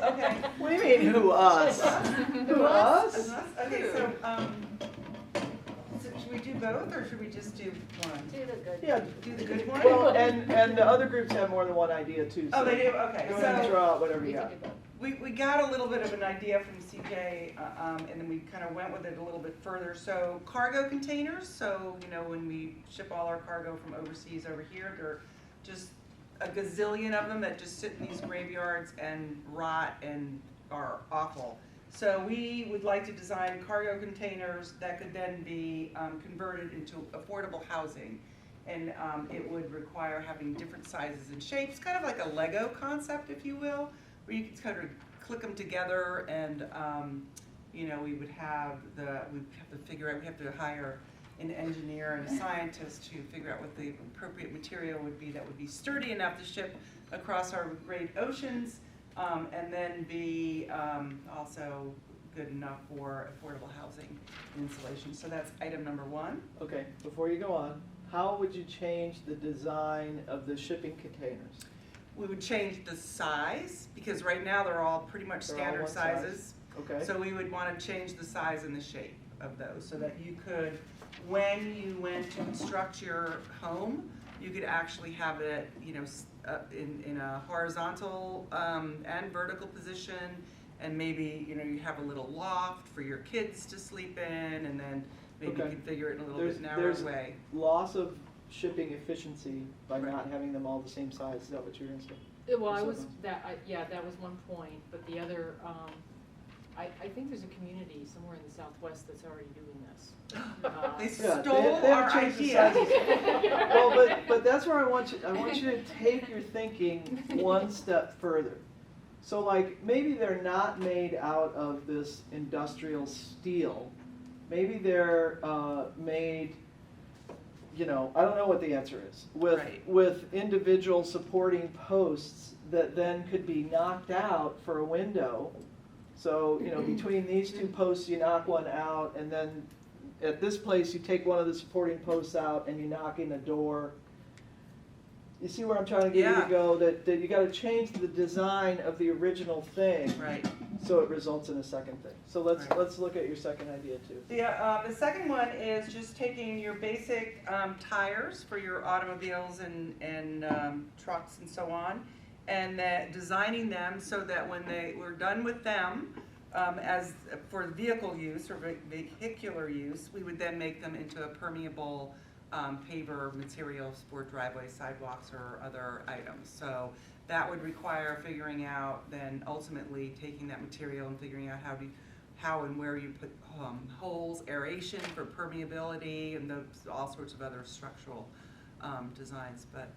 Okay. What do you mean, who us? Who us? Okay, so should we do both, or should we just do one? Do the good. Yeah. Do the good one? Well, and the other groups have more than one idea too. Oh, so they do? Okay, go ahead and so throw out whatever We you can got. do both. we got a little bit of an idea from CJ, and then we kind of went with it a little bit further. So cargo containers, so, you know, when we ship all our cargo from overseas over here, there are just a gazillion of them that just sit in these graveyards and rot and are awful. So we would like to design cargo containers that could then be converted into affordable housing. And it would require having different sizes and shapes, kind of like a Lego concept, if you will, where you can kind of click them together and, you know, we'd have to figure out, we have to hire an engineer and a scientist to figure out what the appropriate material would be that would be sturdy enough to ship across our great oceans, and then be also good enough for affordable housing and insulation. So that's item number one. Okay, before you go on, how would you change the design of the shipping containers? We would change the size, because right now they're all pretty much They're all standard one size. sizes. Okay. So we would want to change the size and the shape of those, so that you could, when you went to construct your home, you could actually have it, you know, in a horizontal and vertical position, and maybe, you know, you have a little loft for your kids to sleep in, and then maybe Okay. you configure it in a little bit narrower There's way. loss of shipping efficiency by Right. not having them all the same size. Is that what you're going to say? Well, Or I was, something? yeah, that was one point, but the other, I think there's a community somewhere in the Southwest that's already doing this. They Yeah, stole they our haven't changed the idea. sizes. Well, but that's where I want you to take your thinking one step further. So like, maybe they're not made out of this industrial steel. Maybe they're made, you know, I don't know what the answer is, Right. with individual supporting posts that then could be knocked out for a window. So, you know, between these two posts, you knock one out, and then at this place, you take one of the supporting posts out and you knock in a door. You see where I'm trying to get you Yeah. to go? That you got to change the design of the original thing, Right. so it results in a second thing. So let's Right. look at your second idea too. The second one is just taking your basic tires for your automobiles and trucks and so on, and designing them so that when we're done with them, as for vehicle use or vehicular use, we would then make them into a permeable paver materials for driveways, sidewalks, or other items. So that would require figuring out, then ultimately taking that material and figuring out how and where you put holes, aeration for permeability, and those, all sorts of other structural designs. But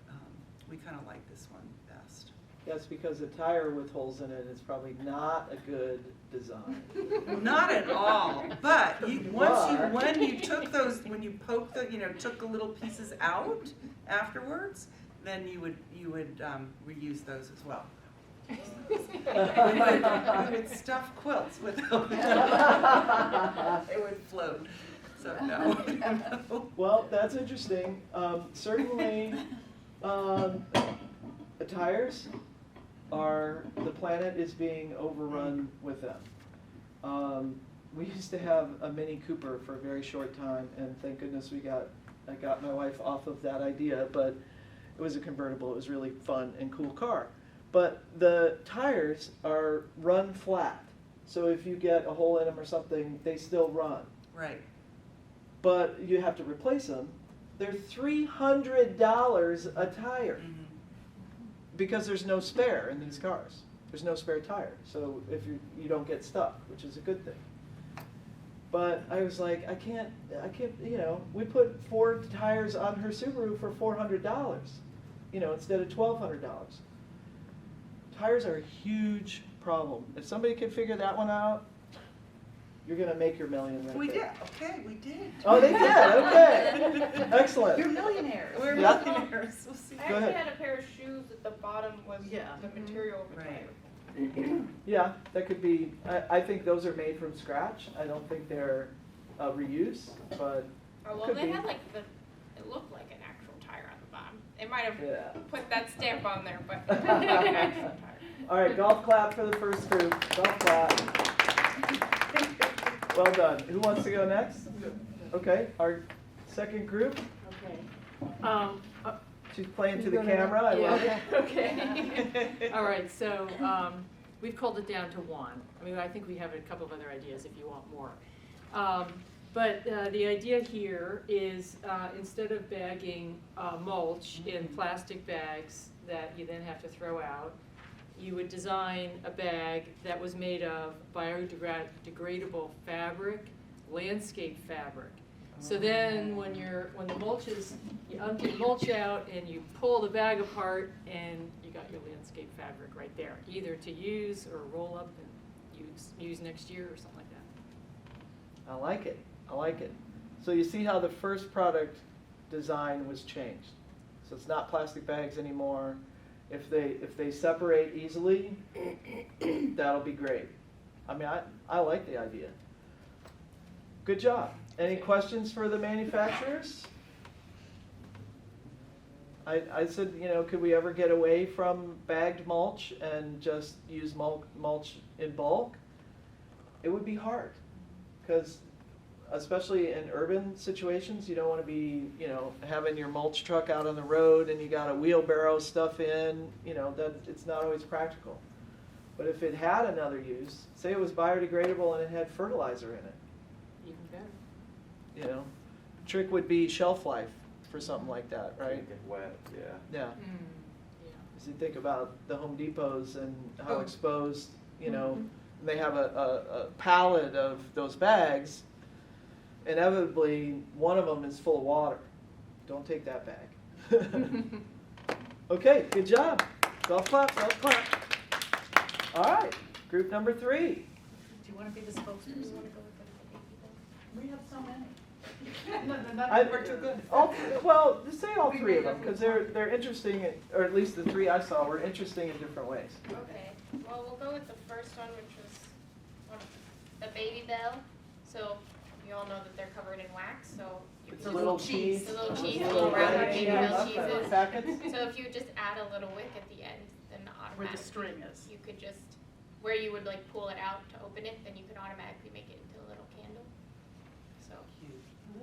we kind of like this one best. That's because a tire with holes in it is probably not a good design. Not at all, but when you took those, when you poked the, took the little pieces out afterwards, then you would reuse those as well. We would stuff quilts with them. It would float, so no. Well, that's interesting. Certainly, tires the planet is being overrun with them. We used to have a Mini Cooper for a very short time, and thank goodness I got my wife off of that idea, but it was a convertible. It was really fun and cool car. But the tires are run flat. So if you get a hole in them or something, they still run. Right. But you have to replace them. They're $300 a tire. Mhm. Because there's no spare in these cars. There's no spare tire. So if you don't get stuck, which is a good thing. But I was like, I can't, we put 4 tires on her Subaru for $400, instead of $1,200. Tires are a huge problem. If somebody can figure that one out, you're gonna make your million right We there. did, okay, we did. Oh, they did, okay. Excellent. You're millionaires. We're Yeah. millionaires, we'll see. I Go actually ahead. had a pair of shoes at the bottom was Yeah. the material of the Right. tire. Yeah, that could be, I think those are made from scratch. I don't think they're reuse, but Oh, well, Could they be. had it looked like an actual tire on the bottom. It might have yeah. put that stamp on there, but it looked like an actual tire. All right, golf clap for the first group. Golf clap. Well done. Who wants to go next? Okay, our second group. Okay. She's playing to the camera. I love it. Okay. All right, so we've culled it down to one. I mean, I think we have a couple of other ideas if you want more. But the idea here is instead of bagging mulch in plastic bags that you then have to throw out, you would design a bag that was made of biodegradable fabric, landscape fabric. So then when the mulch is, you empty the mulch out and you pull the bag apart and you got your landscape fabric right there, either to use or roll up and use next year or something like that. I like it. I like it. So you see how the first product design was changed. So it's not plastic bags anymore. If they separate easily, that'll be great. I mean, I like the idea. Good job. Any questions for the manufacturers? I said, you know, could we ever get away from bagged mulch and just use mulch in bulk? It would be hard, because especially in urban situations, you don't want to be, you know, having your mulch truck out on the road and you got to wheelbarrow stuff in, you know, that it's not always practical. But if it had another use, say it was biodegradable and it had fertilizer in it, Even better. you know, trick would be shelf life for something like that, right? Get wet, yeah. Yeah. Yeah. As you think about the Home Depots and how Oh. exposed, you know, they have a pallet of those bags. Inevitably, one of them is full of water. Don't take that bag. Okay, good job. Golf clap, golf clap. All right, group number 3. Do you want to be the spokesperson? You wanna go with the We have so many. We're too good. Well, just say all 3 of them, because they're interesting, or at least the 3 I saw were interesting in different ways. Okay, well, we'll go with the first one, which was the baby bell. So you all know that they're covered in wax, so you It's can a little cheese. The little cheese, Little little round red baby cheese. bell cheeses. Packets. So if you just add a little wick at the end, then Where the automatically, string is. you could just, where you would like pull it out to open it, then you could automatically make it into a little candle. So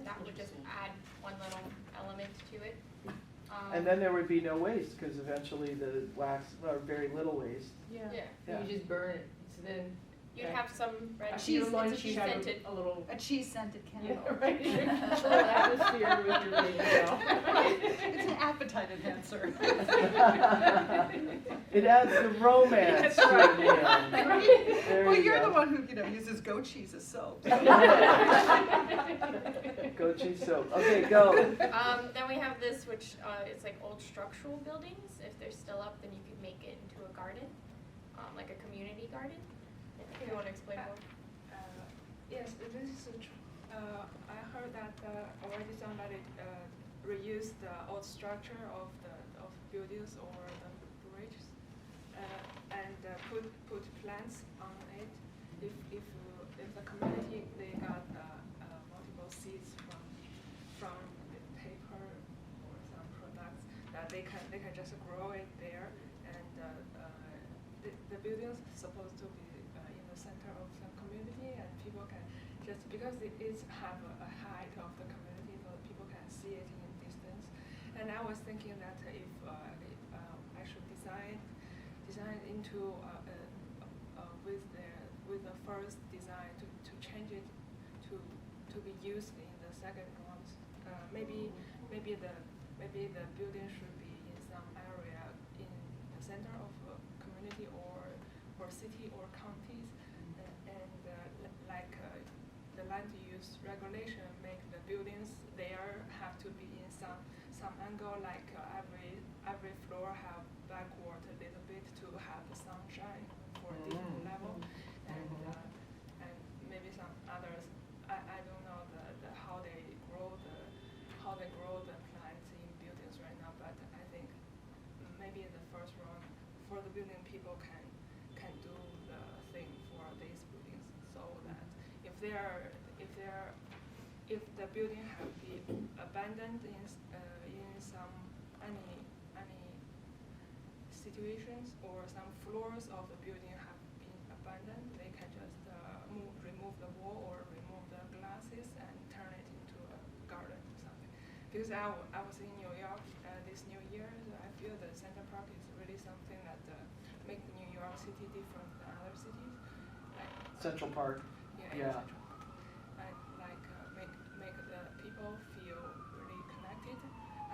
that would just add one little element to it. And then there would be no waste, because eventually the wax, or very little waste. Yeah. Yeah. You just burn it, so then. You'd have some red After cheese, your lunch, it's a you cheese have scented. a little. A cheese-scented candle. Yeah, right. A little atmosphere with your baby bell. It's an appetite enhancer. It adds the romance That's to right. the meal. There Well, you you're go. the one who, uses goat cheese as soap. Goat cheese soap. Okay, go. Then we have this, which it's like old structural buildings. If they're still up, then you could make it into a garden, like a community garden. If you want to explain more. Yes, this is true. I heard that already somebody reused the old structure of buildings or the bridges and put plants on it. If the community they got multiple seeds from the paper or some products that they can just grow it there, and the buildings supposed to be in the center of the community, and people can just because it is have a height of the community, so people can see it in distance. And I was thinking that if I should design into with the first design to change it to be used in the second ones. Maybe the building should be in some area in the center of a community or city or counties, and like the land use regulation make the buildings there have to be in some angle, like every floor have backward a little bit to have the sunshine for different level, and maybe some others. I don't know how they grow the plants in buildings right now, but I think maybe the first one for the building people can do the thing for these buildings, so that if the building have been abandoned in some any city situations or some floors of the building have been abandoned, they can just remove the wall or remove the glasses and turn it into a garden or something. Because I was in New York this New Year, so I feel that Central Park is really something that make New York City different than other cities. Central Park. Yeah. Central Park. And like make the people feel really connected.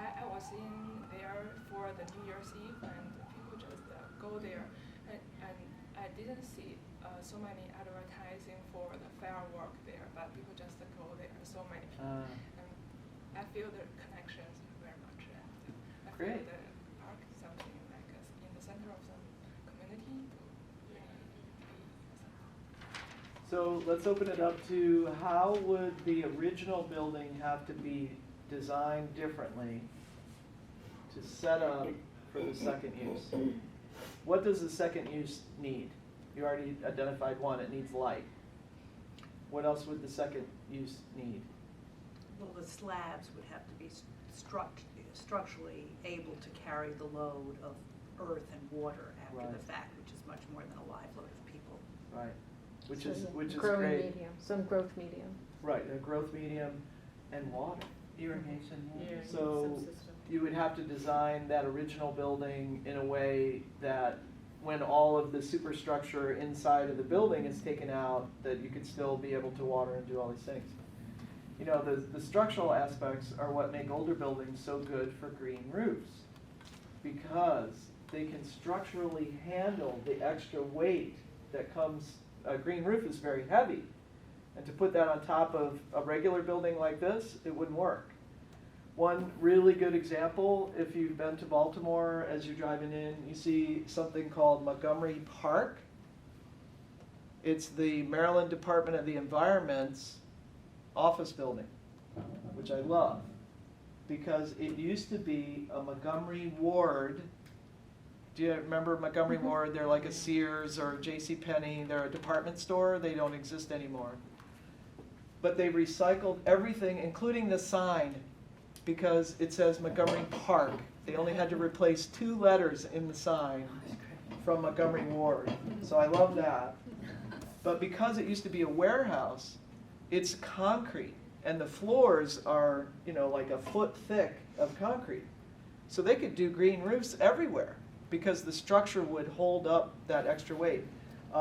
I was in there for the New Year's Eve, and people just go there, and I didn't see so many advertising for the firework there, but people just go there. So many people, and I feel the connections very much. And I feel Great. the park is something like in the center of some community to really be. So let's open it up to how would the original building have to be designed differently to set up for the second use? What does the second use need? You already identified one, it needs light. What else would the second use need? Well, the slabs would have to be structurally able to carry the load of earth and water after Right. the fact, which is much more than a live load of people. Right, which So is the growing great. medium, some growth medium. Right, a growth medium and water. Irrigation. So you would have to design that original building in a way that when all of the superstructure inside of the building is taken out, that you could still be able to water and do all these things. You know, the structural aspects are what make older buildings so good for green roofs, because they can structurally handle the extra weight that comes. A green roof is very heavy, and to put that on top of a regular building like this, it wouldn't work. One really good example, if you've been to Baltimore, as you're driving in, you see something called Montgomery Park. It's the Maryland Department of the Environment's office building, which I love, because it used to be a Montgomery Ward. Do you remember Montgomery Ward? They're like a Sears or JCPenney. They're a department store. They don't exist anymore. But they recycled everything, including the sign, because it says Montgomery Park. They only had to replace 2 letters in the sign from Montgomery Ward. So I love that. But because it used to be a warehouse, it's concrete, and the floors are, you know, like a foot thick of concrete. So they could do green roofs everywhere because the structure would hold up that extra weight.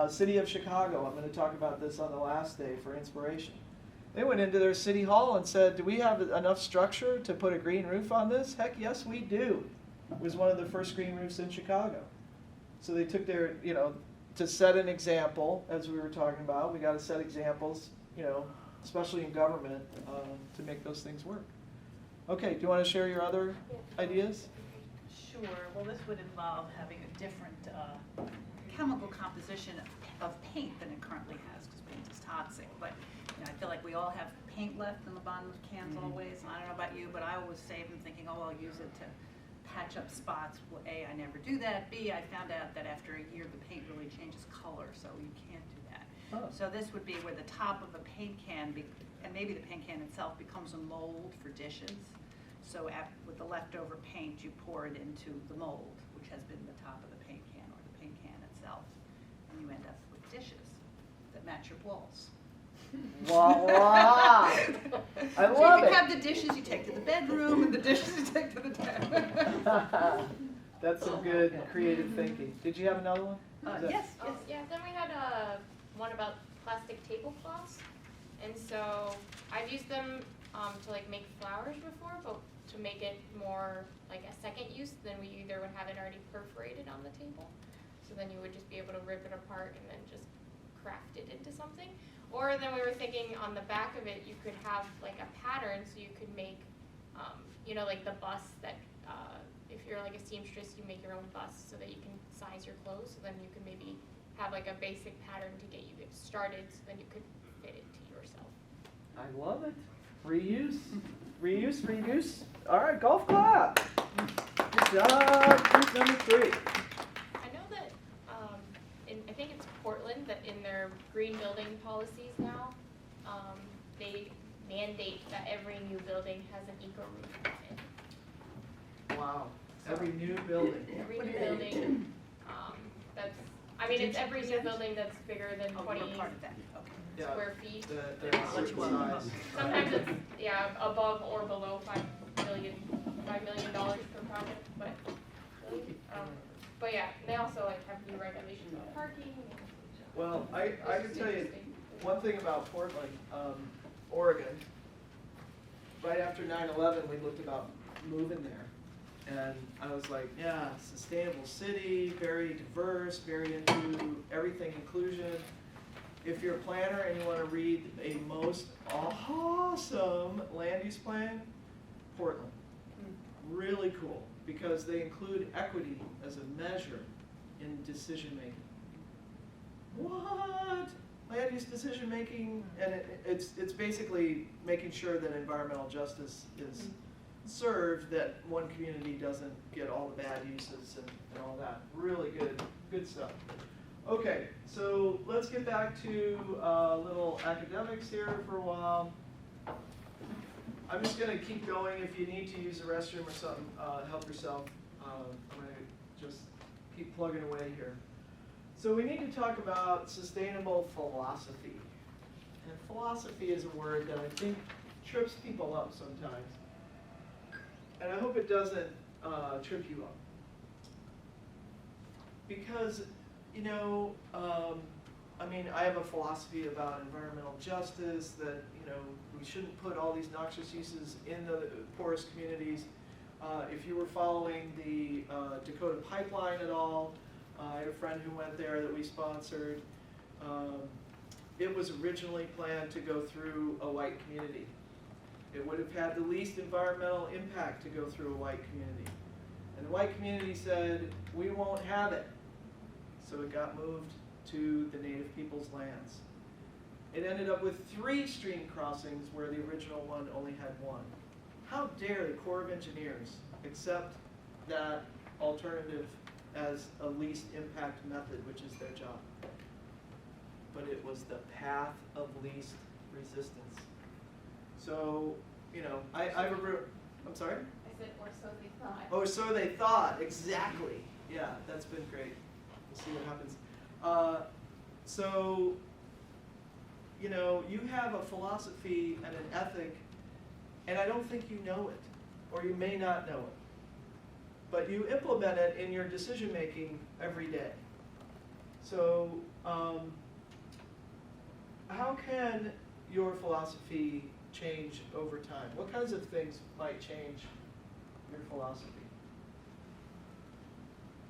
City of Chicago, I'm going to talk about this on the last day for inspiration. They went into their city hall and said, do we have enough structure to put a green roof on this? Heck yes, we do. It was one of the first green roofs in Chicago. So they took their, you know, to set an example, as we were talking about, we got to set examples, you know, especially in government, to make those things work. Okay, do you want to share your other ideas? Sure. Well, this would involve having a different chemical composition of paint than it currently has, because paint is toxic. But you know, I feel like we all have paint left in the bottom of cans always. And I don't know about you, but I always save them thinking, oh, I'll use it to patch up spots. Well, A, I never do that. B, I found out that after a year, the paint really changes color, so you can't do that. Oh. So this would be where the top of the paint can, and maybe the paint can itself becomes a mold for dishes. So with the leftover paint, you pour it into the mold, which has been the top of the paint can or the paint can itself. And you end up with dishes that match your walls. Voila! I So love you can it. have the dishes you take to the bedroom and the dishes you take to the den. That's some good creative thinking. Did you have another one? Is that- Yes, Oh, yes. yeah, then we had one about plastic tablecloths. And so I've used them to like make flowers before, but to make it more like a second use, then we either would have it already perforated on the table. So then you would just be able to rip it apart and then just craft it into something. Or then we were thinking on the back of it, you could have like a pattern, so you could make, you know, like the bust that, if you're like a seamstress, you make your own bust so that you can size your clothes. So then you could maybe have like a basic pattern to get you started, so then you could fit it to yourself. I love it. Reuse, reuse, reuse. All right, golf clap. Good job. Group number 3. I know that, I think it's Portland, that in their green building policies now, they mandate that every new building has an eco roof on it. Wow. Every new building. Every new building, that's, I mean, it's every new building that's bigger than Oh, 20 we're part of that, okay. Yeah. square feet. The Let you certain up. size. Sometimes it's, yeah, above or below $5 million per project, but, but yeah, they also like have new regulations on parking. Well, I It's can just tell you interesting. one thing about Portland, Oregon. Right after 9/11, we looked about moving there. And I was like, yeah, sustainable city, very diverse, very into everything inclusion. If you're a planner and you want to read a most awesome land use plan, Portland. Really cool, because they include equity as a measure in decision making. What? Land use decision making, and it's basically making sure that environmental justice is served, that one community doesn't get all the bad uses and all that. Really good stuff. Okay, so let's get back to little academics here for a while. I'm just going to keep going. If you need to use the restroom or something, help yourself. I'm going to just keep plugging away here. So we need to talk about sustainable philosophy. And philosophy is a word that I think trips people up sometimes. And I hope it doesn't trip you up. Because, you know, I mean, I have a philosophy about environmental justice, that, you know, we shouldn't put all these noxious uses in the poorest communities. If you were following the Dakota pipeline at all, I had a friend who went there that we sponsored. It was originally planned to go through a white community. It would have had the least environmental impact to go through a white community. And the white community said, we won't have it. So it got moved to the native people's lands. It ended up with 3 stream crossings where the original one only had 1. How dare the Corps of Engineers accept that alternative as a least impact method, which is their job? But it was the path of least resistance. So, you know, I'm sorry? I said, or so they thought. Oh, so they thought, exactly. Yeah, that's been great. We'll see what happens. So, you know, you have a philosophy and an ethic, and I don't think you know it, or you may not know it. But you implement it in your decision making every day. So, how can your philosophy change over time? What kinds of things might change your philosophy?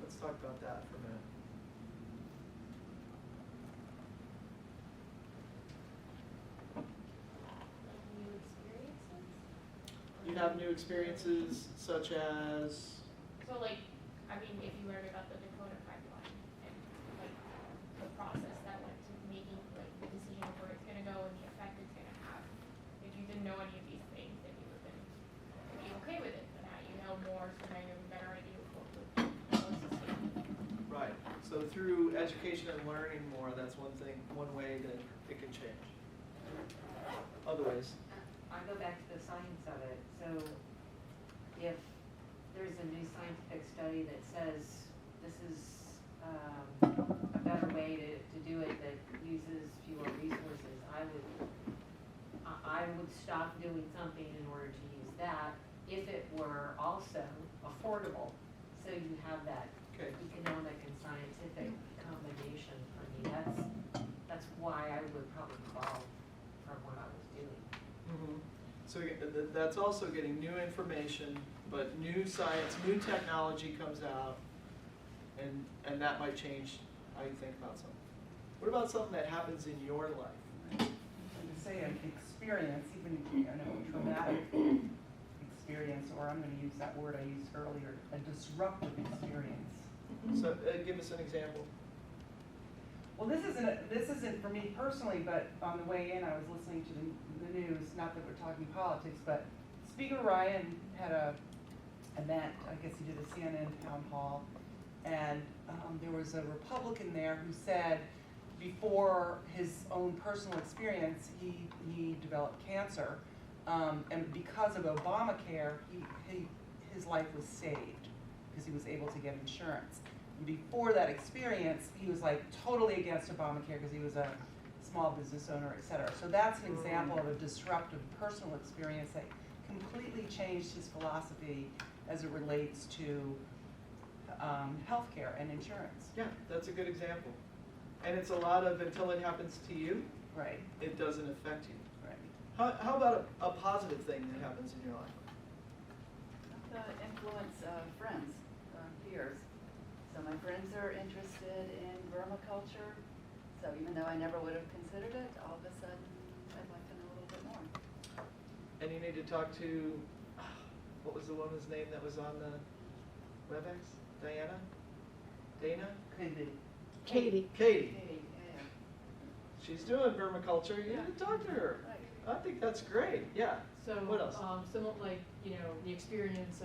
Let's talk about that for a minute. New experiences? You have new experiences such as, So like, I mean, if you learn about the Dakota pipeline and like the process that went to making like the decision of where it's gonna go and the effect it's gonna have, if you didn't know any of these things, then you would have been be okay with it. But now you know more, so now you have a better idea of what would sustainable. right, so through education and learning more, that's one thing, one way that it can change. Other ways? I go back to the science of it. So if there's a new scientific study that says this is a better way to do it that uses fewer resources, I would stop doing something in order to use that if it were also affordable. So you have that Okay. economic and scientific combination for me. That's why I would probably evolve from what I was doing. Mm-hmm. So that's also getting new information, but new science, new technology comes out, and that might change how you think about something. What about something that happens in your life? I would say an experience, even, you know, traumatic experience, or I'm gonna use that word I used earlier, a disruptive experience. So give us an example. Well, this isn't for me personally, but on the way in, I was listening to the news, not that we're talking politics, but Speaker Ryan had a event, I guess he did a CNN town hall, and there was a Republican there who said before his own personal experience, he developed cancer, and because of Obamacare, his life was saved. because he was able to get insurance. And before that experience, he was like totally against Obamacare because he was a small business owner, et cetera. So that's an example of a disruptive personal experience that completely changed his philosophy as it relates to healthcare and insurance. Yeah, that's a good example. And it's a lot of until it happens to you, Right, it doesn't affect you. right. How about a positive thing that happens in your life? Influence friends, peers. So my friends are interested in vermiculture. So even though I never would have considered it, all of a sudden I'd like to know a little bit more. And you need to talk to, what was the woman's name that was on the WebEx? Diana? Dana? Katie. Katie. Katie. Katie, yeah. She's doing vermiculture. You need to talk to her. Right. I think that's great. Yeah. So, What else? somewhat like, the experience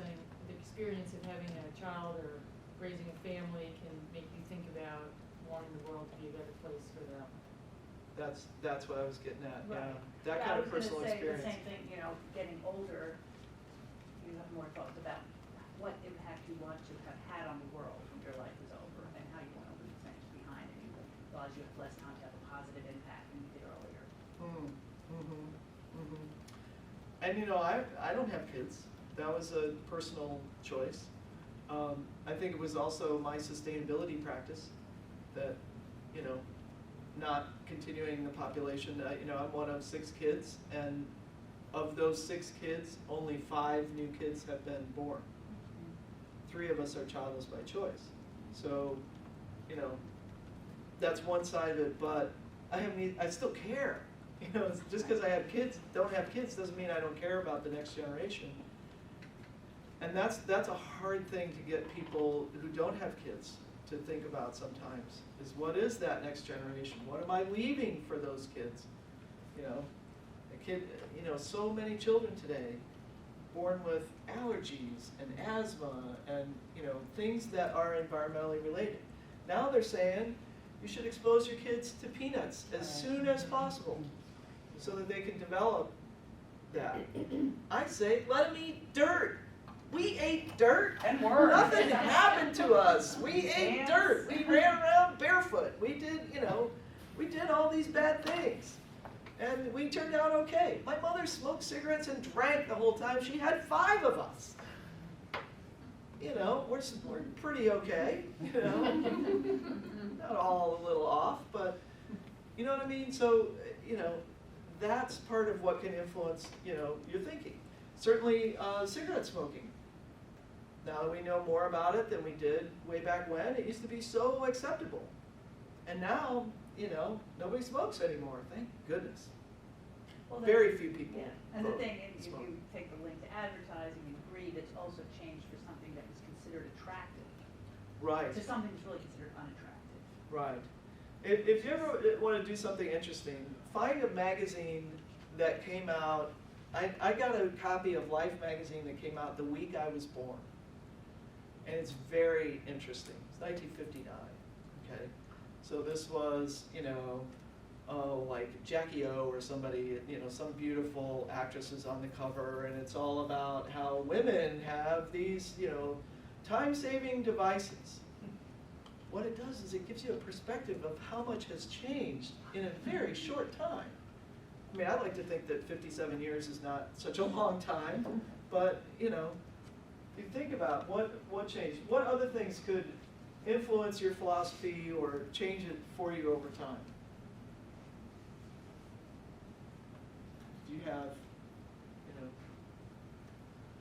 of having a child or raising a family can make you think about wanting the world to be a better place for them. That's what I was getting at. Yeah. Right. That kind of personal experience. I was gonna say the same thing, getting older, you have more thoughts about what impact you want to have had on the world when your life is over and how you want to leave things behind, and you realize you have less time to have a positive impact than you did earlier. And I don't have kids. That was a personal choice. I think it was also my sustainability practice that, not continuing the population. I'm one of 6 kids, and of those 6 kids, only 5 new kids have been born. 3 of us are childless by choice. So, that's one side of it, but I still care. Just because I don't have kids doesn't mean I don't care about the next generation. And that's a hard thing to get people who don't have kids to think about sometimes, is what is that next generation? What am I leaving for those kids? So many children today born with allergies and asthma and, things that are environmentally related. Now they're saying you should expose your kids to peanuts as soon as possible so that they can develop that. I say, let them eat dirt. We ate dirt. And worms. Nothing happened to us. We ate Ants. dirt. We ran around barefoot. We did all these bad things. And we turned out okay. My mother smoked cigarettes and drank the whole time. She had 5 of us. We're pretty okay. Not all a little off, but you know what I mean? So, that's part of what can influence, your thinking. Certainly, cigarette smoking. Now that we know more about it than we did way back when, it used to be so acceptable. And now, nobody smokes anymore, thank goodness. Well, Very few people. Yeah, and the vote thing is, if smoke. you take the link to advertising and greed, it's also changed for something that was considered attractive Right, to something that's really considered unattractive. right. If you ever want to do something interesting, find a magazine that came out. I got a copy of Life magazine that came out the week I was born. And it's very interesting. It's 1959, okay? So this was, like Jackie O or somebody, some beautiful actress is on the cover, and it's all about how women have these, time-saving devices. What it does is it gives you a perspective of how much has changed in a very short time. I mean, I like to think that 57 years is not such a long time, but, if you think about what changed, what other things could influence your philosophy or change it for you over time? Do you have,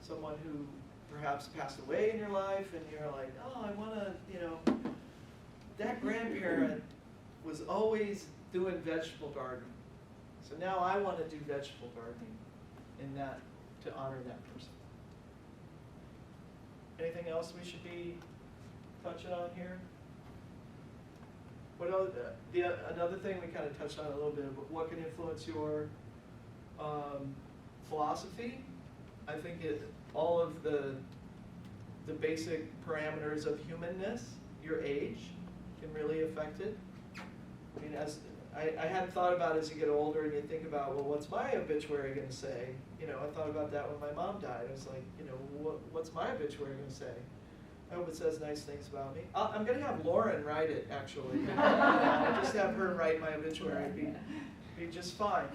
someone who perhaps passed away in your life and you're like, oh, I want to, that grandparent was always doing vegetable gardening. So now I want to do vegetable gardening to honor that person. Anything else we should be touching on here? What else, another thing we kind of touched on a little bit, but what can influence your philosophy? I think all of the basic parameters of humanness, your age, can really affect it. I mean, I hadn't thought about it as you get older and you think about, well, what's my obituary going to say? I thought about that when my mom died. I was like, what's my obituary going to say? I hope it says nice things about me. I'm going to have Lauren write it, actually. I'll just have her write my obituary. It'd be just fine.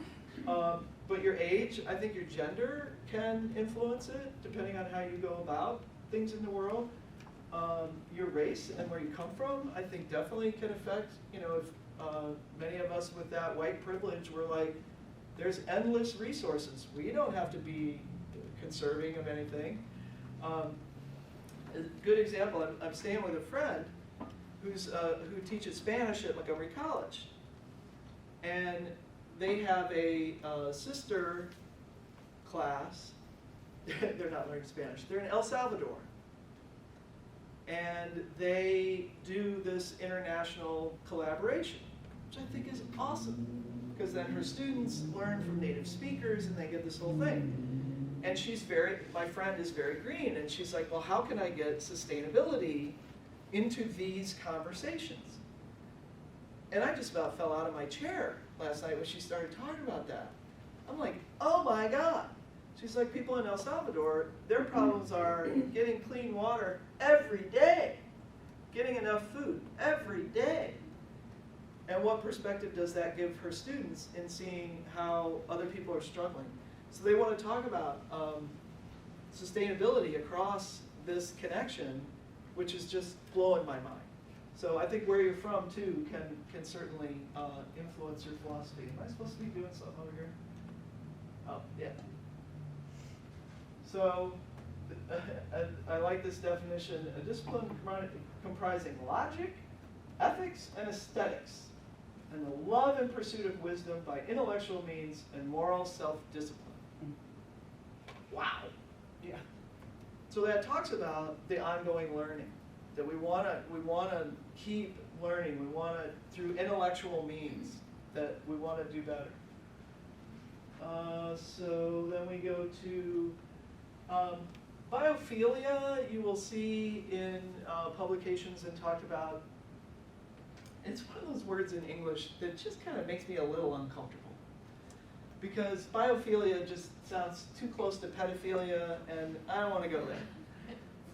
But your age, I think your gender can influence it, depending on how you go about things in the world. Your race and where you come from, I think definitely can affect, you know, if many of us with that white privilege were like, there's endless resources. We don't have to be conserving of anything. A good example, I'm staying with a friend who teaches Spanish at Montgomery College. And they have a sister class. They're not learning Spanish. They're in El Salvador. And they do this international collaboration, which I think is awesome. Because then her students learn from native speakers and they get this whole thing. And my friend is very green, and she's like, well, how can I get sustainability into these conversations? And I just about fell out of my chair last night when she started talking about that. I'm like, oh my God. She's like, people in El Salvador, their problems are getting clean water every day, getting enough food every day. And what perspective does that give her students in seeing how other people are struggling? So they want to talk about sustainability across this connection, which is just blowing my mind. So I think where you're from too can certainly influence your philosophy. Am I supposed to be doing something over here? Oh, yeah. So I like this definition: a discipline comprising logic, ethics, and aesthetics, and the love and pursuit of wisdom by intellectual means and moral self-discipline. Wow. Yeah. So that talks about the ongoing learning, that we want to keep learning. We want to, through intellectual means, that we want to do better. So then we go to biophilia. You will see in publications and talked about. It's one of those words in English that just kind of makes me a little uncomfortable. Because biophilia just sounds too close to pedophilia, and I don't want to go there.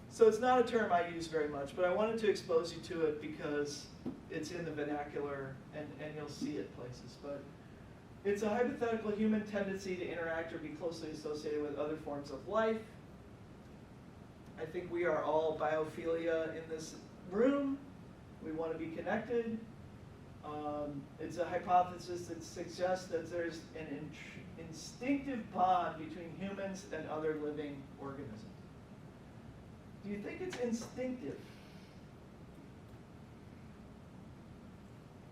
So it's not a term I use very much, but I wanted to expose you to it because it's in the vernacular, and you'll see it places. But it's a hypothetical human tendency to interact or be closely associated with other forms of life. I think we are all biophilia in this room. We want to be connected. It's a hypothesis that suggests that there's an instinctive bond between humans and other living organisms. Do you think it's instinctive?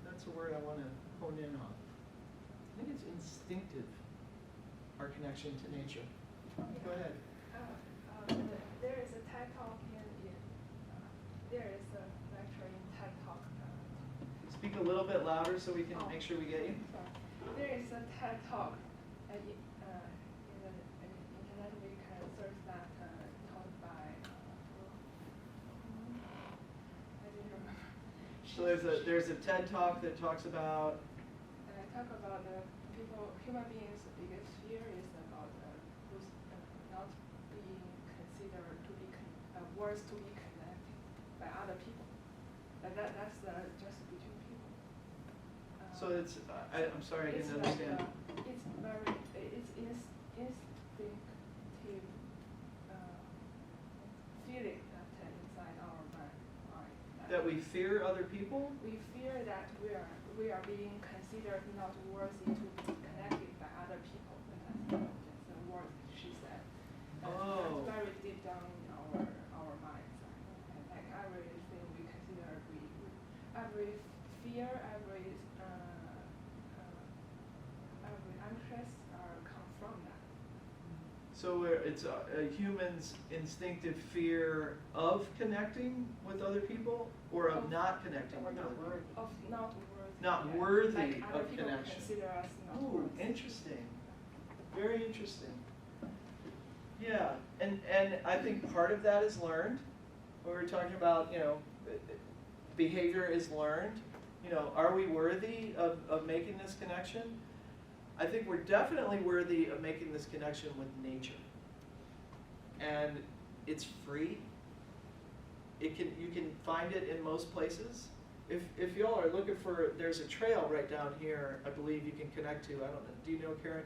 That's a word I want to hone in on. I think it's instinctive, our connection to nature. Go ahead. There is a TED Talk there is a lecture in TED Talk. Speak a little bit louder so we can make sure we get you. There is a TED Talk in the internet. We can search that taught by I didn't remember. So there's a TED Talk that talks about. And I talk about human beings' biggest fear is about not being considered to be worth to be connected by other people. That's just between people. So it's, I'm sorry, I didn't understand. It's instinctive feeling that inside our mind. That we fear other people? We fear that we are being considered not worthy to be connected by other people. That's the word she said. Oh. That's very deep down in our minds. And like everything we consider, every fear, every anxious come from that. So it's a human's instinctive fear of connecting with other people, or of not connecting with other people? Of not worthy. Not worthy like other of people connection. Consider us not Ooh, worthy. interesting. Very interesting. Yeah, and I think part of that is learned. We were talking about, behavior is learned. Are we worthy of making this connection? I think we're definitely worthy of making this connection with nature. And it's free. you can find it in most places. If y'all are looking for, there's a trail right down here, I believe you can connect to. I don't know. Do you know, Karen?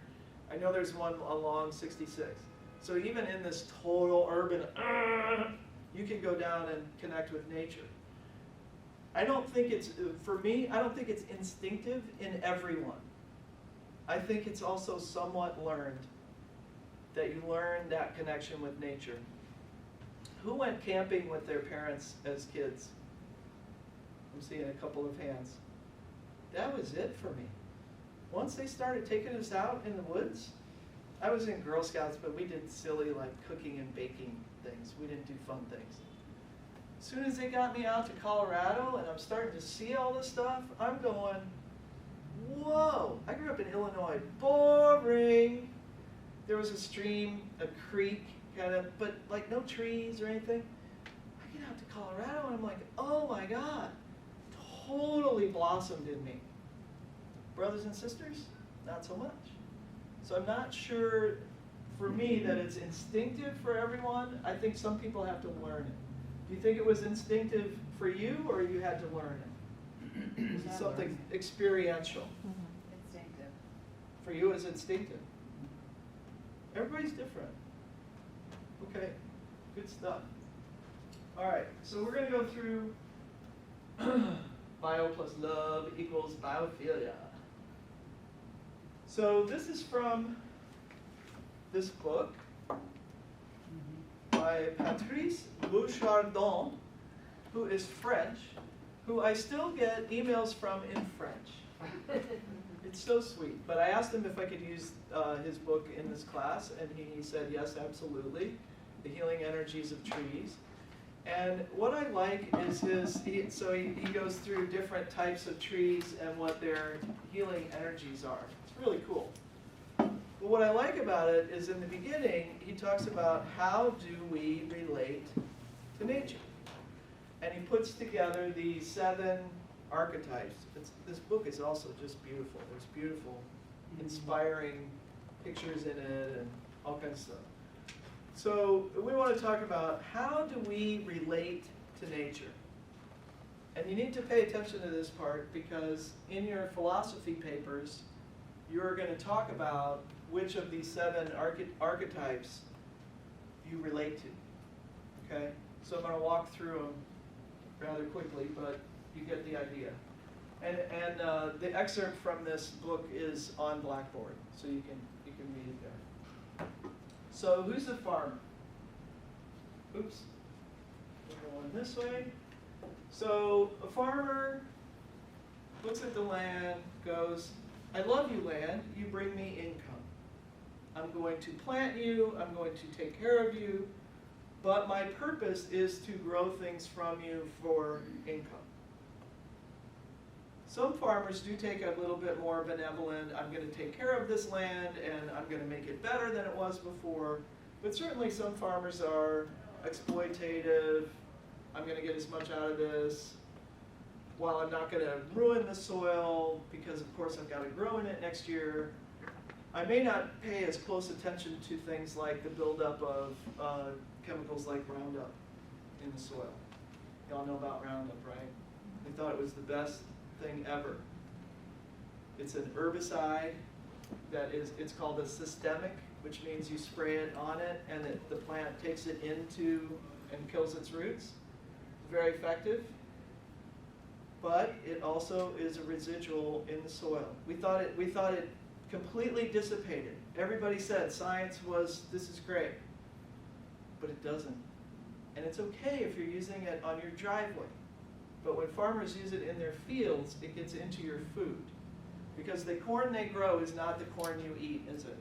I know there's one along 66. So even in this total urban, you can go down and connect with nature. I don't think it's, for me, I don't think it's instinctive in everyone. I think it's also somewhat learned, that you learn that connection with nature. Who went camping with their parents as kids? I'm seeing a couple of hands. That was it for me. Once they started taking us out in the woods, I was in Girl Scouts, but we did silly like cooking and baking things. We didn't do fun things. As soon as they got me out to Colorado and I'm starting to see all this stuff, I'm going, whoa, I grew up in Illinois, boring. There was a stream, a creek, kind of, but like no trees or anything. I get out to Colorado and I'm like, oh my God, totally blossomed in me. Brothers and sisters, not so much. So I'm not sure, for me, that it's instinctive for everyone. I think some people have to learn it. Do you think it was instinctive for you, or you had to learn it? Was it something experiential? Instinctive. For you, it was instinctive. Everybody's different. Okay, good stuff. All right, so we're going to go through bio plus love equals biophilia. So this is from this book by Patrice Bouchardon, who is French, who I still get emails from in French. It's so sweet. But I asked him if I could use his book in this class, and he said yes, absolutely. The Healing Energies of Trees. And what I like is he goes through different types of trees and what their healing energies are. It's really cool. But what I like about it is in the beginning, he talks about how do we relate to nature. And he puts together these 7 archetypes. This book is also just beautiful. There's beautiful, inspiring pictures in it and all kinds of stuff. So we want to talk about how do we relate to nature. And you need to pay attention to this part because in your philosophy papers, you're going to talk about which of these 7 archetypes you relate to. Okay? So I'm going to walk through them rather quickly, but you get the idea. And the excerpt from this book is on Blackboard, so you can read it there. So who's a farmer? Oops. We're going this way. So a farmer looks at the land, goes, I love you, land. You bring me income. I'm going to plant you. I'm going to take care of you. But my purpose is to grow things from you for income. Some farmers do take a little bit more benevolent, I'm going to take care of this land and I'm going to make it better than it was before. But certainly some farmers are exploitative, I'm going to get as much out of this, while I'm not going to ruin the soil because of course I've got to grow in it next year. I may not pay as close attention to things like the buildup of chemicals like Roundup in the soil. Y'all know about Roundup, right? They thought it was the best thing ever. It's an herbicide that it's called a systemic, which means you spray it on it and the plant takes it into and kills its roots. Very effective, but it also is a residual in the soil. We thought it completely dissipated. Everybody said science was, this is great, but it doesn't. And it's okay if you're using it on your driveway. But when farmers use it in their fields, it gets into your food. Because the corn they grow is not the corn you eat, is it?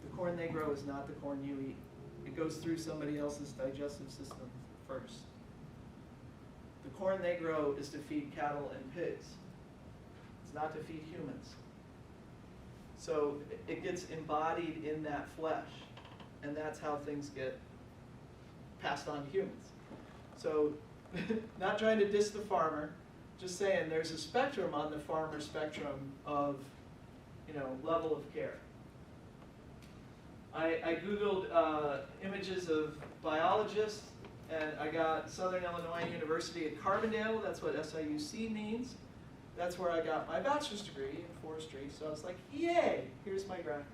The corn they grow is not the corn you eat. It goes through somebody else's digestive system first. The corn they grow is to feed cattle and pigs. It's not to feed humans. So it gets embodied in that flesh. And that's how things get passed on to humans. So not trying to diss the farmer, just saying there's a spectrum on the farmer spectrum of, level of care. I Googled images of biologists And I got Southern Illinois University at Carbondale, that's what SIUC means. That's where I got my bachelor's degree in forestry, so I was like, yay, here's my graphic.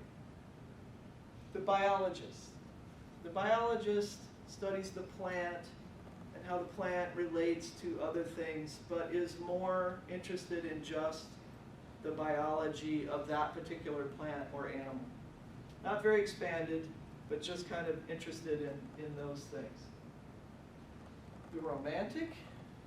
The biologist. The biologist studies the plant and how the plant relates to other things, but is more interested in just the biology of that particular plant or animal. Not very expanded, but just kind of interested in those things. The romantic